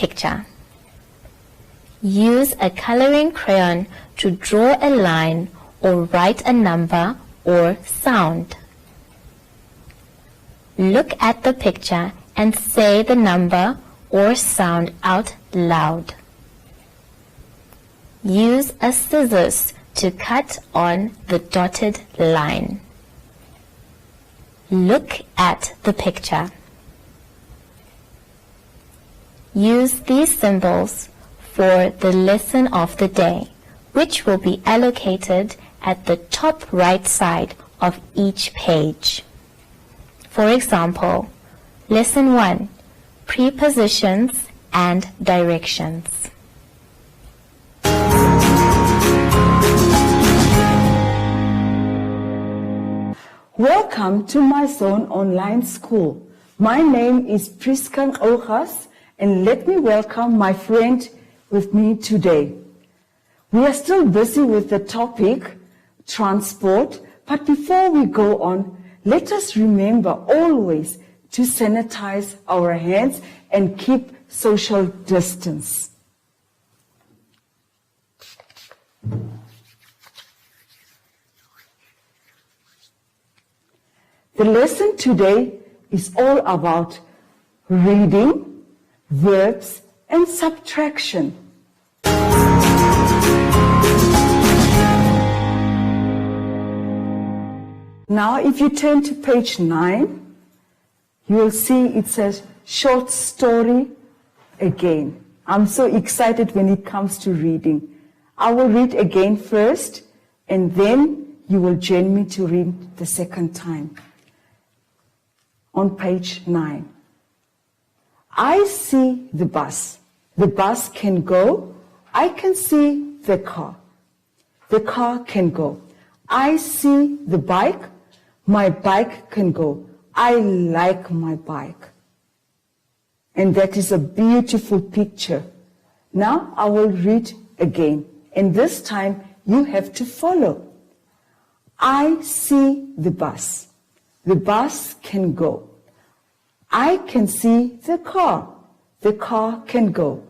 picture. Use a coloring crayon to draw a line or write a number or sound. Look at the picture and say the number or sound out loud. Use a scissors to cut on the dotted line. Look at the picture. Use these symbols for the lesson of the day, which will be allocated at the top right side of each page. For example, Lesson 1, Prepositions and Directions. Welcome to MyZone online school. My name is Preschool, and let me welcome my friend with me today. We are still busy with the topic, transport, but before we go on, let us remember always to sanitize our hands and keep social distance. The lesson today is all about reading, verbs, and subtraction. Now, if you turn to page 9, you will see it says short story again. I'm so excited when it comes to reading. I will read again first, and then you will join me to read the second time. On page 9. I see the bus. The bus can go. I can see the car. The car can go. I see the bike. My bike can go. I like my bike. And that is a beautiful picture. Now I will read again. And this time you have to follow. I see the bus. The bus can go. I can see the car. The car can go.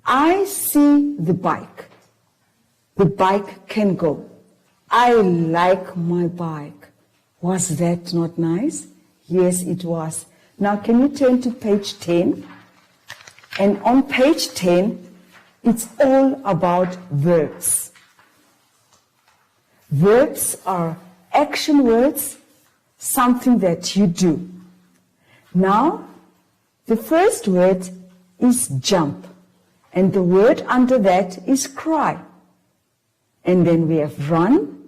I see the bike. The bike can go. I like my bike. Was that not nice? Yes, it was. Now can you turn to page 10? And on page 10, it's all about verbs. Verbs are action words, something that you do. Now, the first word is jump, and the word under that is cry. And then we have run,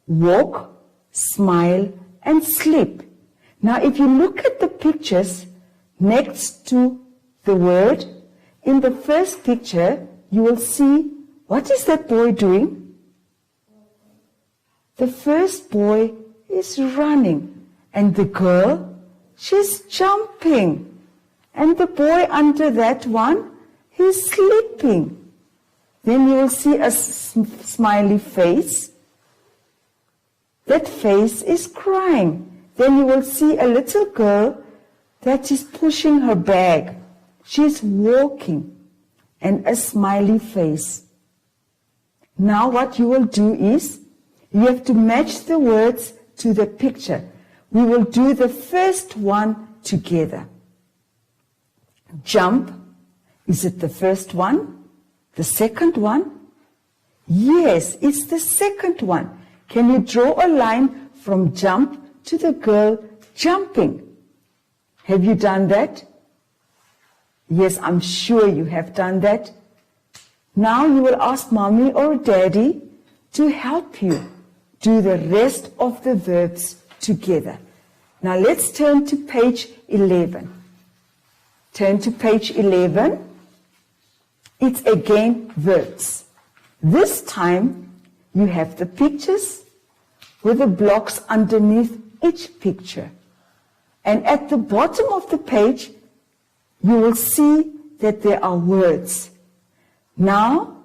walk, smile, and sleep. Now, if you look at the pictures next to the word, in the first picture, you will see, what is that boy doing? The first boy is running, and the girl, she's jumping. And the boy under that one, he's sleeping. Then you will see a smiley face. That face is crying. Then you will see a little girl that is pushing her bag. She's walking. And a smiley face. Now what you will do is, you have to match the words to the picture. We will do the first one together. Jump. Is it the first one? The second one? Yes, it's the second one. Can you draw a line from jump to the girl jumping? Have you done that? Yes, I'm sure you have done that. Now you will ask mommy or daddy to help you do the rest of the verbs together. Now let's turn to page 11. Turn to page 11. It's again verbs. This time you have the pictures with the blocks underneath each picture. And at the bottom of the page, you will see that there are words. Now,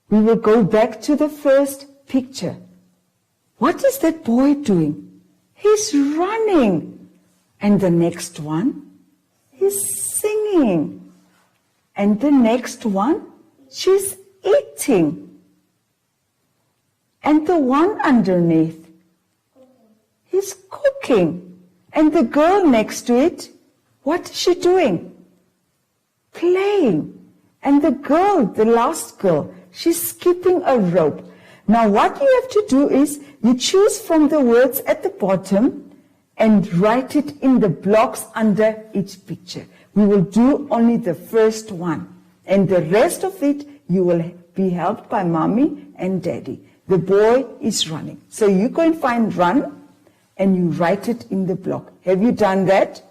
we will go back to the first picture. What is that boy doing? He's running. And the next one, he's singing. And the next one, she's eating. And the one underneath, he's cooking. And the girl next to it, what is she doing? Playing. And the girl, the last girl, she's skipping a rope. Now what you have to do is, you choose from the words at the bottom and write it in the blocks under each picture. We will do only the first one. And the rest of it, you will be helped by mommy and daddy. The boy is running. So you go and find run, and you write it in the block. Have you done that?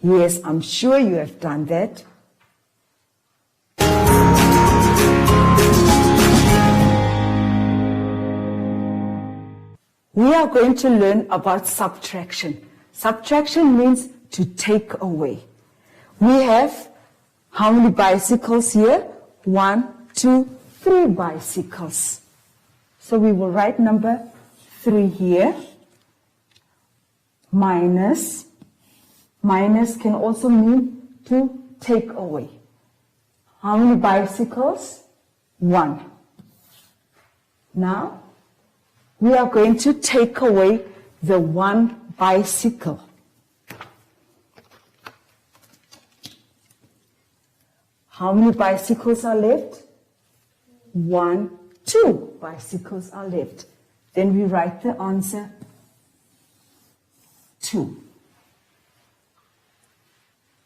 Yes, I'm sure you have done that. We are going to learn about subtraction. Subtraction means to take away. We have how many bicycles here? 1, 2, 3 bicycles. So we will write number 3 here. Minus. Minus can also mean to take away. How many bicycles? 1. Now, we are going to take away the 1 bicycle. How many bicycles are left? 1, 2 bicycles are left. Then we write the answer 2.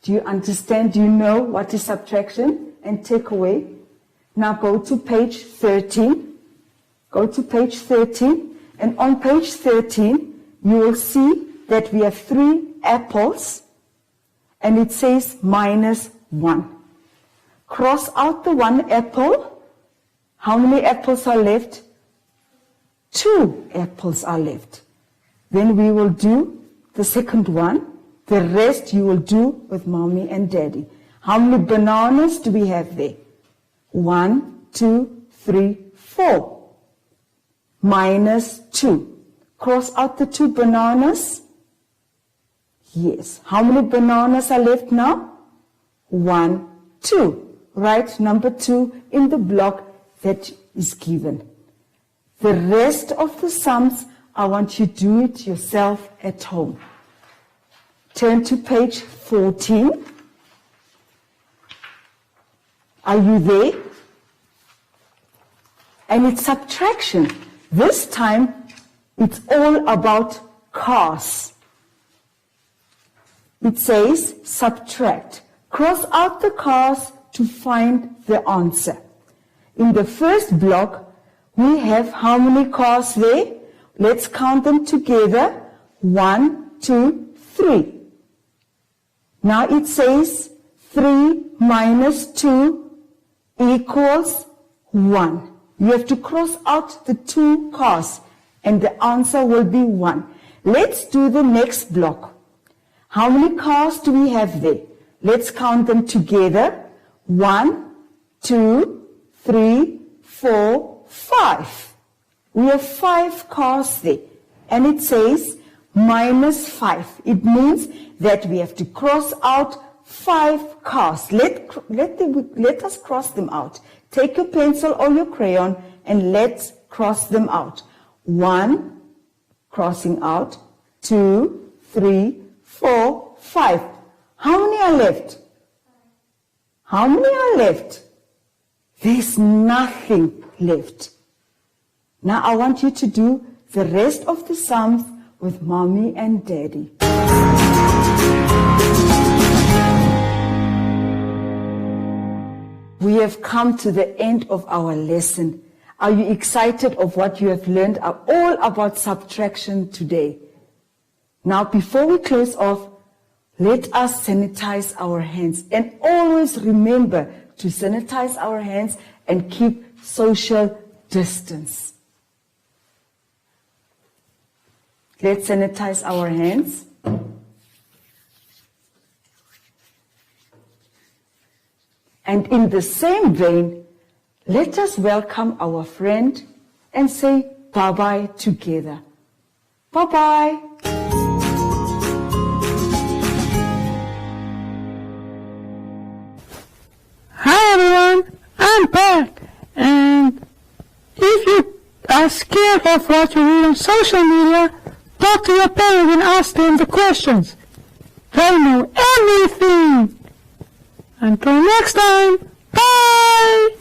Do you understand? Do you know what is subtraction and take away? Now go to page 13. Go to page 13, and on page 13, you will see that we have 3 apples, and it says minus 1. Cross out the 1 apple. How many apples are left? 2 apples are left. Then we will do the second one. The rest you will do with mommy and daddy. How many bananas do we have there? 1, 2, 3, 4. Minus 2. Cross out the 2 bananas. Yes. How many bananas are left now? 1, 2. Write number 2 in the block that is given. The rest of the sums, I want you to do it yourself at home. Turn to page 14. Are you there? And it's subtraction. This time, it's all about cars. It says subtract. Cross out the cars to find the answer. In the first block, we have how many cars there? Let's count them together. 1, 2, 3. Now it says 3 minus 2 equals 1. You have to cross out the 2 cars, and the answer will be 1. Let's do the next block. How many cars do we have there? Let's count them together. 1, 2, 3, 4, 5. We have 5 cars there. And it says minus 5. It means that we have to cross out 5 cars. Let us cross them out. Take your pencil or your crayon and let's cross them out. 1, crossing out. 2, 3, 4, 5. How many are left? How many are left? There's nothing left. Now I want you to do the rest of the sums with mommy and daddy. We have come to the end of our lesson. Are you excited of what you have learned all about subtraction today? Now, before we close off, let us sanitize our hands. And always remember to sanitize our hands and keep social distance. Let's sanitize our hands. And in the same vein, let us welcome our friend and say bye-bye together. Bye-bye. jam-packed. And if you are scared of what you read on social media, talk to your parents and ask them the questions. They know everything. Until next time, bye!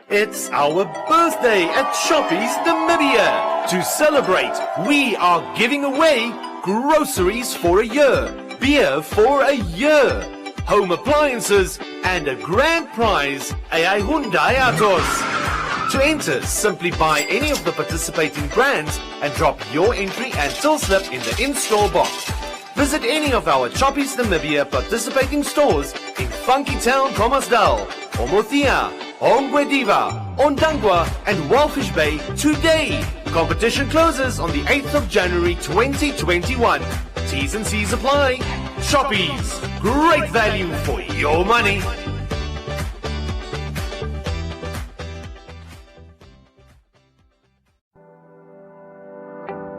It's our birthday at Shoppy's Namibia. To celebrate, we are giving away groceries for a year, beer for a year, home appliances, and a grand prize, a Hyundai Atos. To enter, simply buy any of the participating brands and drop your entry and till slip in the in-store box. Visit any of our Shoppy's Namibia participating stores in Funky Town, Commersdal, Omothea, Ongwediva, Ondangwa and Wellfish Bay today. Competition closes on the 8th of January 2021. T's and C's apply. Shoppy's, great value for your money.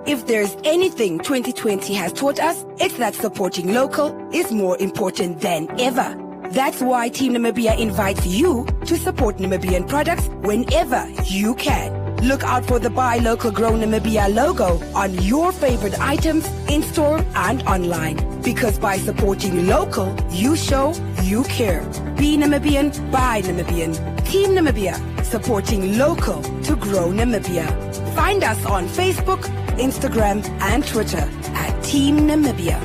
If there's anything 2020 has taught us, it's that supporting local is more important than ever. That's why Team Namibia invites you to support Namibian products whenever you can. Look out for the Buy Local Grow Namibia logo on your favorite items in-store and online. Because by supporting local, you show you care. Be Namibian, buy Namibian. Team Namibia, supporting local to grow Namibia. Find us on Facebook, Instagram and Twitter at Team Namibia.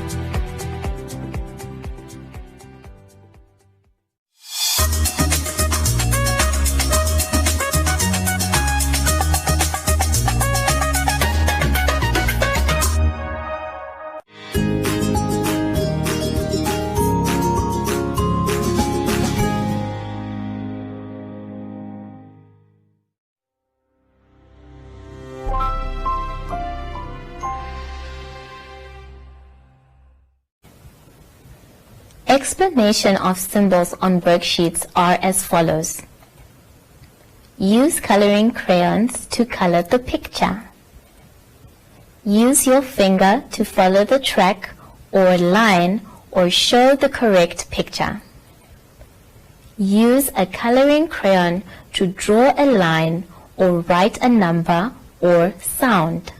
Explanation of symbols on worksheets are as follows. Use coloring crayons to color the picture. Use your finger to follow the track or line or show the correct picture. Use a coloring crayon to draw a line or write a number or sound.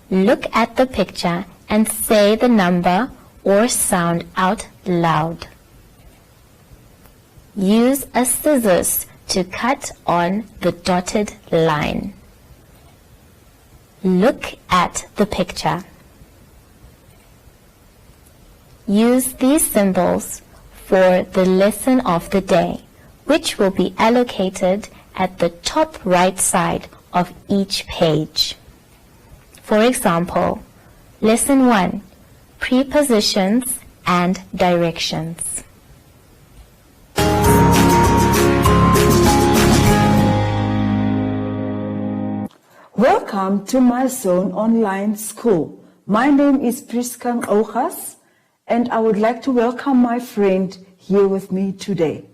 Look at the picture and say the number or sound out loud. Use a scissors to cut on the dotted line. Look at the picture. Use these symbols for the lesson of the day, which will be allocated at the top right side of each page. For example, Lesson 1, Prepositions and Directions. Welcome to MyZone online school. My name is Priscan Ogas, and I would like to welcome my friend here with me today.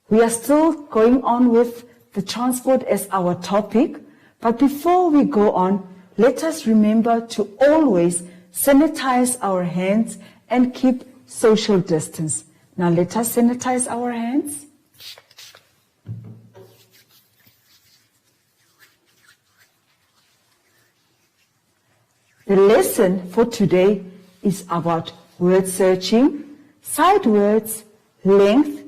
We are still going on with the transport as our topic, but before we go on, let us remember to always sanitize our hands and keep social distance. Now let us sanitize our hands. The lesson for today is about word searching, sight words, length,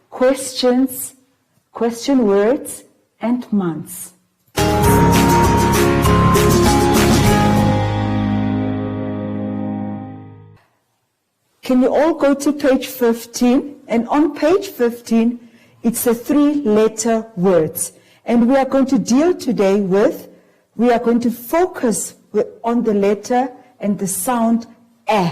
questions, question words, and months. Can you all go to page 15? And on page 15, it's a 3-letter words. And we are going to deal today with, we are going to focus on the letter and the sound eh.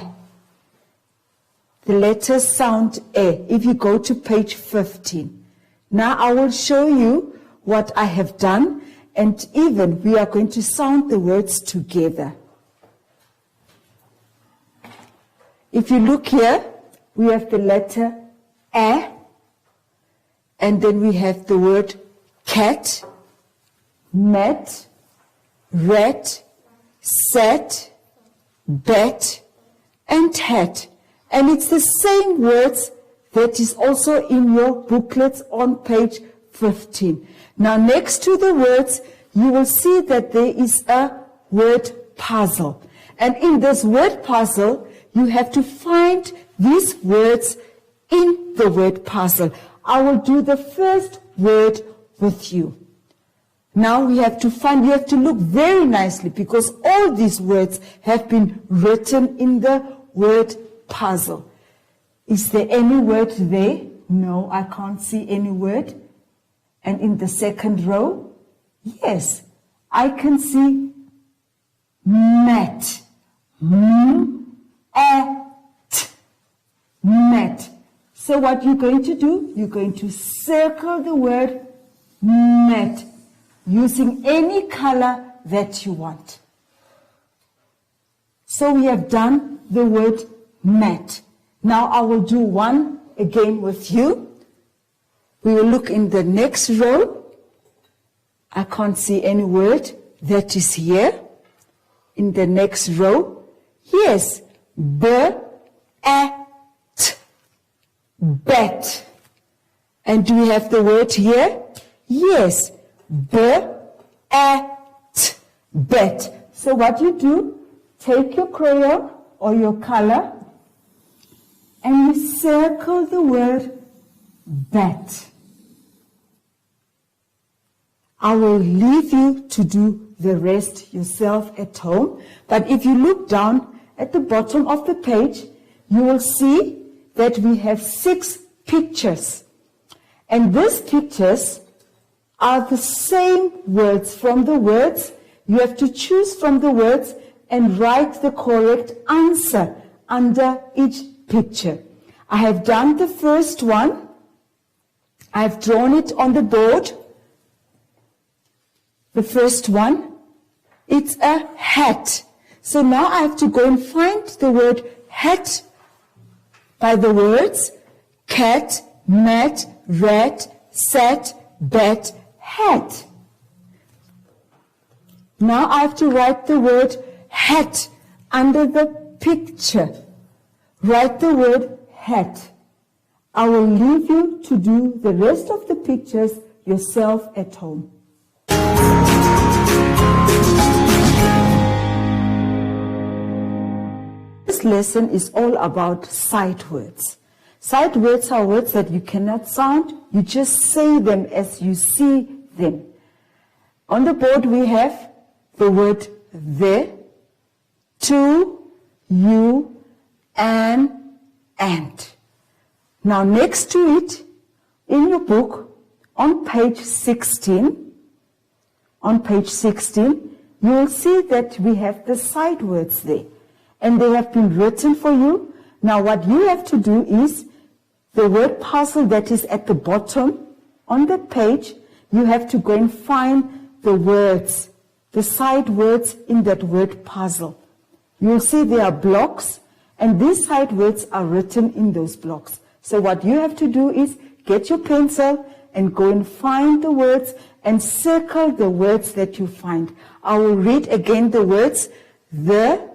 the letters sound A. If you go to page 15. Now I will show you what I have done, and even we are going to sound the words together. If you look here, we have the letter A, and then we have the word cat, met, red, set, bet, and hat. And it's the same words that is also in your booklets on page 15. Now next to the words, you will see that there is a word puzzle. And in this word puzzle, you have to find these words in the word puzzle. I will do the first word with you. Now you have to look very nicely because all these words have been written in the word puzzle. Is there any word there? No, I can't see any word. And in the second row, yes, I can see met. Met. So what you're going to do, you're going to circle the word met using any color that you want. So we have done the word met. Now I will do one again with you. We will look in the next row. I can't see any word that is here. In the next row, yes, bet. And do we have the word here? Yes, bet. So what you do, take your crayon or your color and you circle the word bet. I will leave you to do the rest yourself at home. But if you look down at the bottom of the page, you will see that we have 6 pictures. And these pictures are the same words from the words. You have to choose from the words and write the correct answer under each picture. I have done the first one. I have drawn it on the board. The first one, it's a hat. So now I have to go and find the word hat by the words cat, mat, rat, sat, bet, hat. Now I have to write the word hat under the picture. Write the word hat. I will leave you to do the rest of the pictures yourself at home. This lesson is all about sight words. Sight words are words that you cannot sound. You just say them as you see them. On the board we have the word the, to, you, and. Now next to it, in your book, on page 16, you will see that we have the sight words there. And they have been written for you. Now what you have to do is, the word puzzle that is at the bottom on the page, you have to go and find the words, the sight words in that word puzzle. You will see there are blocks, and these sight words are written in those blocks. So what you have to do is get your pencil and go and find the words and circle the words that you find. I will read again the words, the,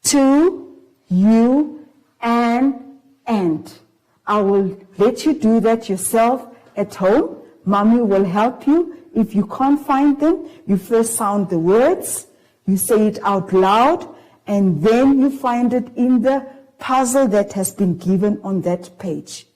to, you, and. I will let you do that yourself at home. Mommy will help you. If you can't find them, you first sound the words, you say it out loud, and then you find it in the puzzle that has been given on that page.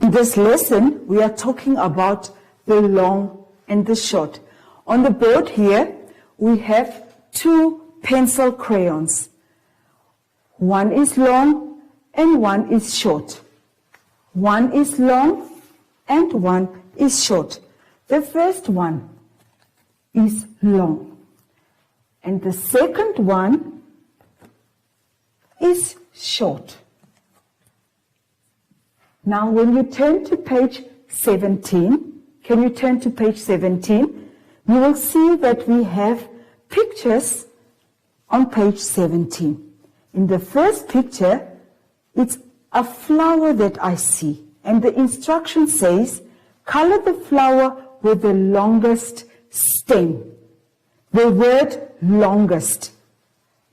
In this lesson, we are talking about the long and the short. On the board here, we have 2 pencil crayons. One is long and one is short. One is long and one is short. The first one is long. And the second one is short. Now, when you turn to page 17, can you turn to page 17? You will see that we have pictures on page 17. In the first picture, it's a flower that I see. And the instruction says, color the flower with the longest stem. The word longest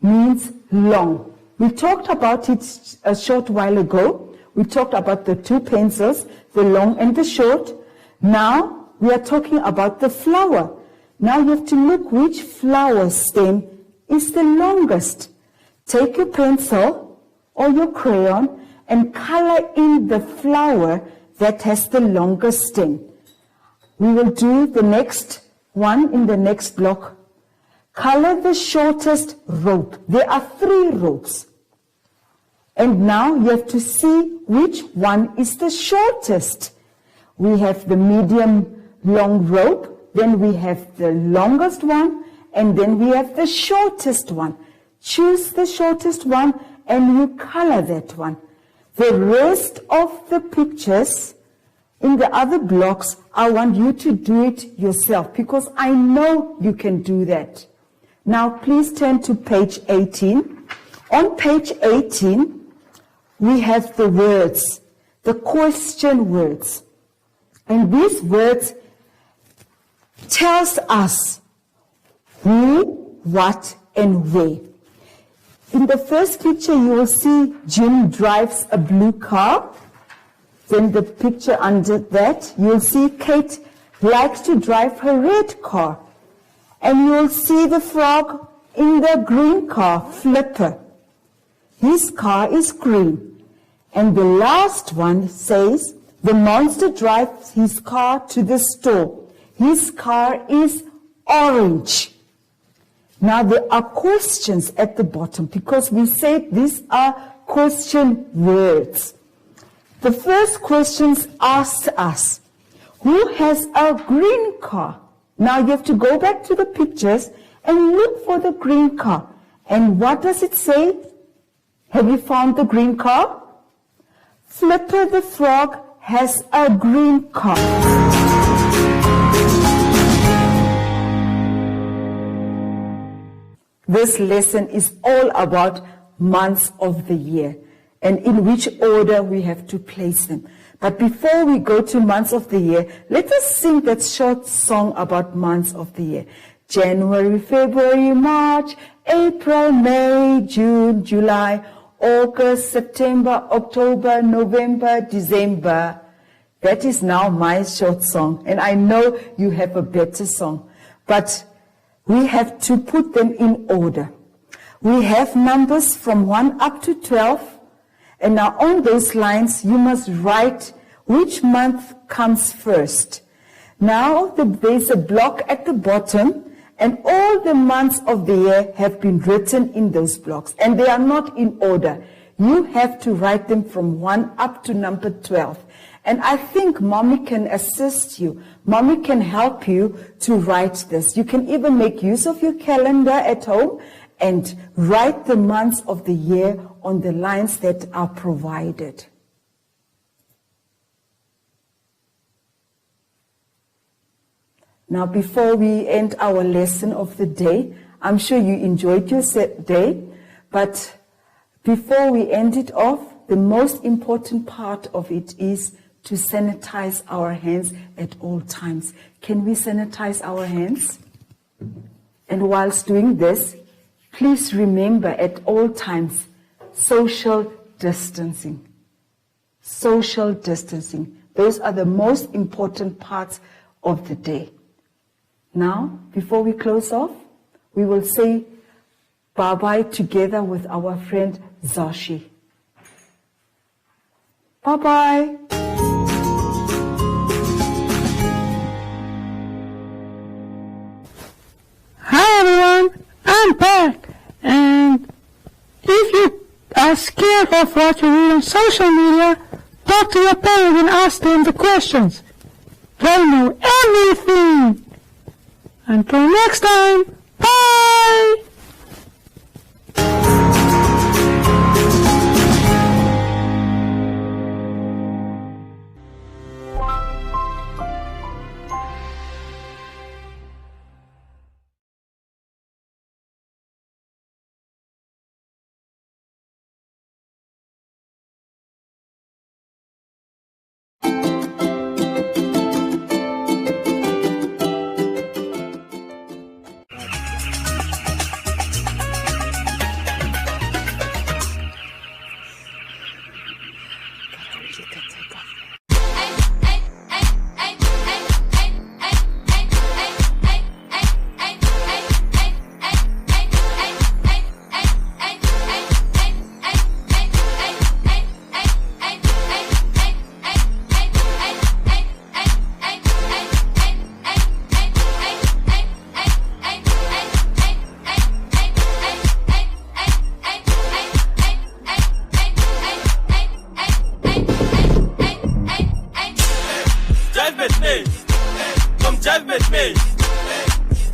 means long. We talked about it a short while ago. We talked about the two pencils, the long and the short. Now we are talking about the flower. Now you have to look which flower stem is the longest. Take your pencil or your crayon and color in the flower that has the longest stem. We will do the next one in the next block. Color the shortest rope. There are 3 ropes. And now you have to see which one is the shortest. We have the medium long rope, then we have the longest one, and then we have the shortest one. Choose the shortest one and you color that one. The rest of the pictures in the other blocks, I want you to do it yourself because I know you can do that. Now please turn to page 18. On page 18, we have the words, the question words. And these words tells us who, what, and where. In the first picture, you will see Jim drives a blue car. Then the picture under that, you'll see Kate likes to drive her red car. And you'll see the frog in the green car, Flipper. His car is green. And the last one says, the monster drives his car to the store. His car is orange. Now there are questions at the bottom because we said these are question words. The first question asks us, who has a green car? Now you have to go back to the pictures and look for the green car. And what does it say? Have you found the green car? Flipper the frog has a green car. This lesson is all about months of the year and in which order we have to place them. But before we go to months of the year, let us sing that short song about months of the year. January, February, March, April, May, June, July, August, September, October, November, December. That is now my short song. And I know you have a better song. But we have to put them in order. We have numbers from 1 up to 12. And now on those lines, you must write which month comes first. Now there's a block at the bottom. And all the months of the year have been written in those blocks. And they are not in order. You have to write them from 1 up to number 12. And I think Mommy can assist you. Mommy can help you to write this. You can even make use of your calendar at home and write the months of the year on the lines that are provided. Now, before we end our lesson of the day, I'm sure you enjoyed your day, but before we end it off, the most important part of it is to sanitize our hands at all times. Can we sanitize our hands? And whilst doing this, please remember at all times, social distancing. Social distancing. Those are the most important parts of the day. Now, before we close off, we will say bye-bye together with our friend Zashi. Bye-bye. Hi everyone, I'm back. And if you are scared of what you read on social media, talk to your parents and ask them the questions. They know everything. Until next time, bye!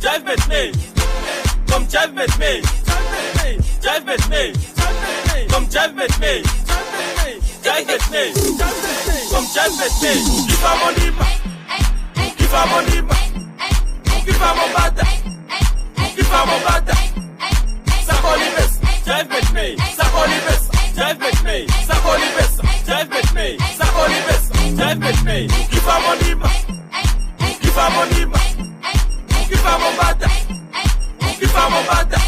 jive with me. Come jive with me. Jive with me. Come jive with me. Jive with me. Come jive with me. Give her money, give her money, give her more butter, give her more butter. Sacolibes, jive with me. Sacolibes, jive with me. Sacolibes, jive with me. Sacolibes, jive with me. Give her money, give her money, give her more butter, give her more butter.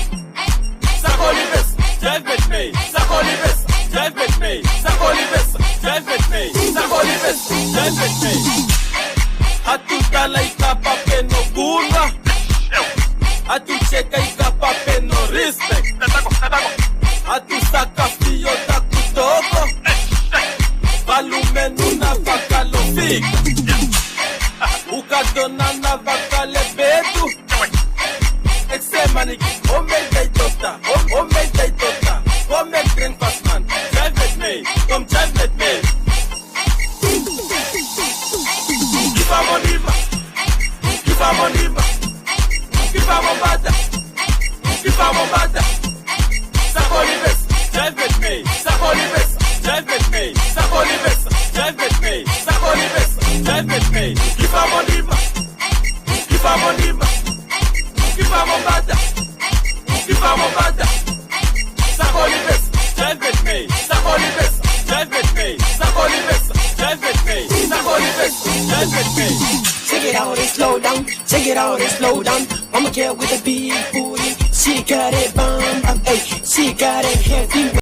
Sacolibes, jive with me. Sacolibes, jive with me. Sacolibes, jive with me. Sacolibes, jive with me. Atutala ikapape no guna. Atucheka ikapape no respect. Atusaka fiyo takutoko. Valume nuna vakalo fika. Ukadona na vakale betu. Exemaniki, ome daitota, ome daitota. Ome drink fast man, jive with me. Come jive with me. Give her money, give her money, give her more butter, give her more butter. Sacolibes, jive with me. Sacolibes, jive with me. Sacolibes, jive with me. Sacolibes, jive with me. Give her money, give her money, give her more butter, give her more butter. Sacolibes, jive with me. Sacolibes, jive with me. Sacolibes, jive with me. Sacolibes, jive with me. Check it out and slow down. Check it out and slow down. I'm a girl with a big booty. She got it bomb. Hey, she got it heavy.